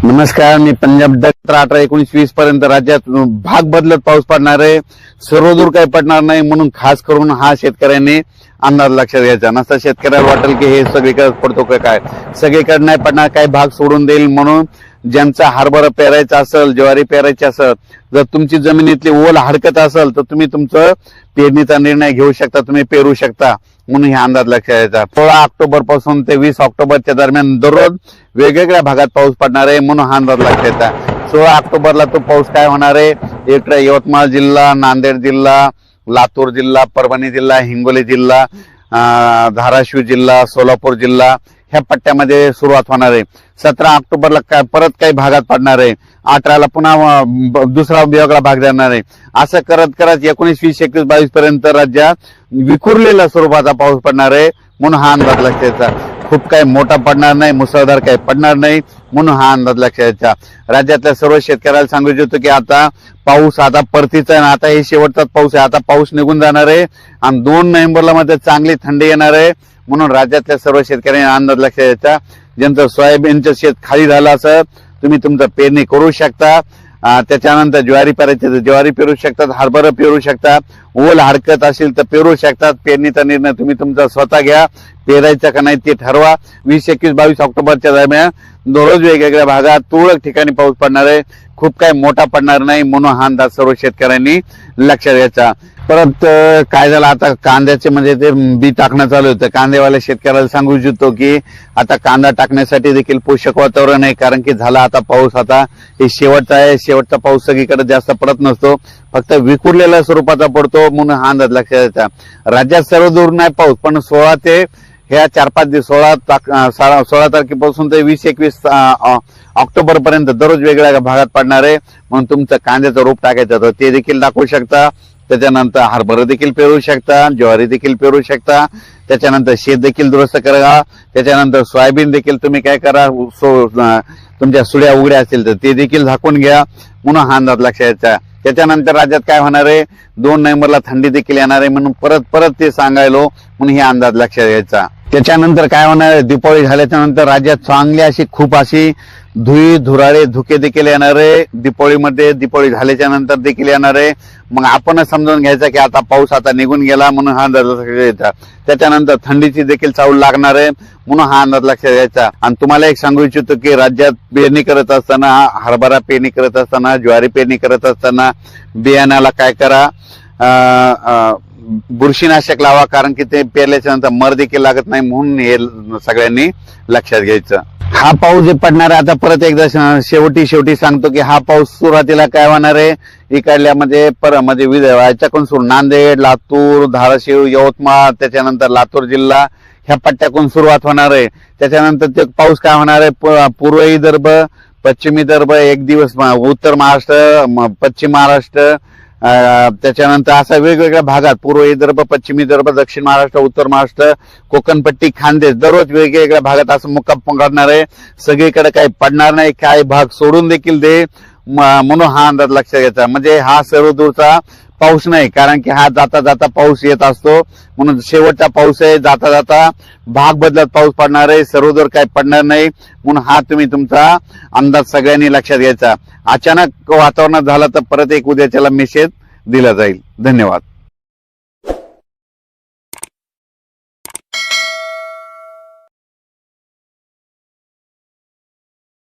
नमस्कार, मी पंजाब 18-19-20 पर्यंत राज्यात भाग बदलत पाऊस पडणार आहे. सर्वदूर काही पडणार नाही म्हणून खास करून हा शेतकऱ्यांनी अंदाज लक्षात घ्यायचा. नसता शेतकऱ्याला वाटेल की हे सगळीकडे पडतो काय, सगळीकडे नाही पडणार, काही भाग सोडून देईल. म्हणून ज्यांचा हरभरा पेरायचा असेल, ज्वारी पेरायची असेल, जर तुमची जमिनीतली ओल हडकत असेल तर तुम्ही तुमचं पेरणीचा निर्णय घेऊ शकता, तुम्ही पेरू शकता. म्हणून हे अंदाज लक्षात घ्यायचा. 16 ऑक्टोबर पासून ते 20 ऑक्टोबरच्या दरम्यान दररोज वेगवेगळ्या भागात पाऊस पडणार आहे म्हणून हा अंदाज लक्षात घ्यायचा. 16 ऑक्टोबरला तो पाऊस काय होणार आहे, इकडे यवतमाळ जिल्हा, नांदेड जिल्हा, लातूर जिल्हा, परभणी जिल्हा, हिंगोली जिल्हा, धाराशिव जिल्हा, सोलापूर जिल्हा ह्या पट्ट्यामध्ये सुरुवात होणार आहे. 17 ऑक्टोबरला परत काही भागात पडणार आहे. 18ला पुन्हा दुसरा वेगळा भाग जाणार आहे. असं करत करत 19, 20, 21, 22 पर्यंत राज्यात विखुरलेल्या स्वरूपाचा पाऊस पडणार आहे म्हणून हा अंदाज लक्षात घ्यायचा. खूप काही मोठा पडणार नाही, मुसळधार काही पडणार नाही म्हणून हा अंदाज लक्षात घ्यायचा. राज्यातल्या सर्व शेतकऱ्याला सांगू इच्छितो की आता पाऊस आता परतीचा आहे, आता हे शेवटचाच पाऊस आहे. आता पाऊस निघून जाणार आहे आणि 2 नोव्हेंबरला मध्ये चांगली थंडी येणार आहे. म्हणून राज्यातल्या सर्व शेतकऱ्यांनी अंदाज लक्षात घ्यायचा. ज्यांचं सोयाबीनचं शेत खाली झालं असं तुम्ही तुमचं पेरणी करू शकता. त्याच्यानंतर ज्वारी पेरायची तर ज्वारी पेरू शकतात, हरभरा पेरू शकतात, ओल हरकत असेल तर पेरू शकतात. पेरणीचा निर्णय तुम्ही तुमचा स्वतः घ्या, पेरायचा का नाही ते ठरवा. 20, 21, 22 ऑक्टोबरच्या दरम्यान दररोज वेगवेगळ्या भागात तुरळक ठिकाणी पाऊस पडणार आहे. खूप काही मोठा पडणार नाही म्हणून हा अंदाज सर्व शेतकऱ्यांनी लक्षात घ्यायचा. परत काय झालं, आता कांद्याचे म्हणजे ते बी टाकणं चालू होतं. कांदेवाल्या शेतकऱ्याला सांगू इच्छितो की आता कांदा टाकण्यासाठी देखील पोषक वातावरण आहे, कारण की झाला आता पाऊस. आता हे शेवटचा आहे, शेवटचा पाऊस सगळीकडे जास्त पडत नसतो, फक्त विखुरलेल्या स्वरूपाचा पडतो म्हणून हा अंदाज लक्षात घ्यायचा. राज्यात सर्व दूर नाही पाऊस, पण 16 ते ह्या 4-5 दिवस 16 तारखेपासून ते 20-21 ऑक्टोबर पर्यंत दररोज वेगळ्या भागात पडणार आहे. म्हणून तुमचं कांद्याचं रोप टाकायचं तर ते देखील दाखवू शकता. त्याच्यानंतर हरभरा देखील पेरू शकता, ज्वारी देखील पेरू शकता. त्याच्यानंतर शेत देखील दुरुस्त करा. त्याच्यानंतर सोयाबीन देखील तुम्ही काय करा, तुमच्या सुड्या उघड्या असतील तर ते देखील झाकून घ्या म्हणून हा अंदाज लक्षात घ्यायचा. त्याच्यानंतर राज्यात काय होणार आहे, 2 नोव्हेंबरला थंडी देखील येणार आहे म्हणून परत ते सांगायलो म्हणून हे अंदाज लक्षात घ्यायचा. त्याच्यानंतर काय होणार आहे, दिवाळी झाल्याच्या नंतर राज्यात चांगली अशी खूप अशी धुराळे धुके देखील येणार आहे. दिवाळी झाल्याच्या नंतर देखील येणार आहे. मग आपणच समजून घ्यायचा की आता पाऊस आता निघून गेला म्हणून हा अंदाज लक्षात घ्यायचा. त्याच्यानंतर थंडीची देखील चाहूल लागणार आहे म्हणून हा अंदाज लक्षात घ्यायचा. आणि तुम्हाला एक सांगू इच्छितो की राज्यात पेरणी करत असताना, हरभरा पेरणी करत असताना, ज्वारी पेरणी करत असताना बियाण्याला काय करा, बुरशीनाशक लावा, कारण की ते पेरल्याच्या नंतर मर देखील लागत नाही म्हणून हे सगळ्यांनी लक्षात घ्यायचं. हा पाऊस जे पडणार आहे, आता परत एकदा शेवटी सांगतो की हा पाऊस सुरुवातीला काय होणार आहे, इकडल्या म्हणजे याच्याकडून सुरू नांदेड, लातूर, धाराशिव, यवतमाळ, त्याच्यानंतर लातूर जिल्हा ह्या पट्ट्याकडून सुरुवात होणार आहे. त्याच्यानंतर ते पाऊस काय होणार आहे, पूर्व विदर्भ, पश्चिम विदर्भ, एक दिवस उत्तर महाराष्ट्र, पश्चिम महाराष्ट्र, त्याच्यानंतर असा वेगवेगळ्या भागात पूर्व विदर्भ, पश्चिम विदर्भ, दक्षिण महाराष्ट्र, उत्तर महाराष्ट्र, कोकणपट्टी, खानदेश दररोज वेगवेगळ्या भागात असं मुक्काम करणार आहे. सगळीकडे काही पडणार नाही, काही भाग सोडून देखील दे म्हणून हा अंदाज लक्षात घ्यायचा. म्हणजे हा सर्व दूरचा पाऊस नाही, कारण की हा जाता जाता पाऊस येत असतो म्हणून शेवटचा पाऊस आहे. जाता जाता भाग बदलत पाऊस पडणार आहे, सर्वदूर काही पडणार नाही म्हणून हा तुम्ही तुमचा अंदाज सगळ्यांनी लक्षात घ्यायचा. अचानक वातावरणात झाला तर परत एक उद्याच्याला मेसेज दिला जाईल. धन्यवाद.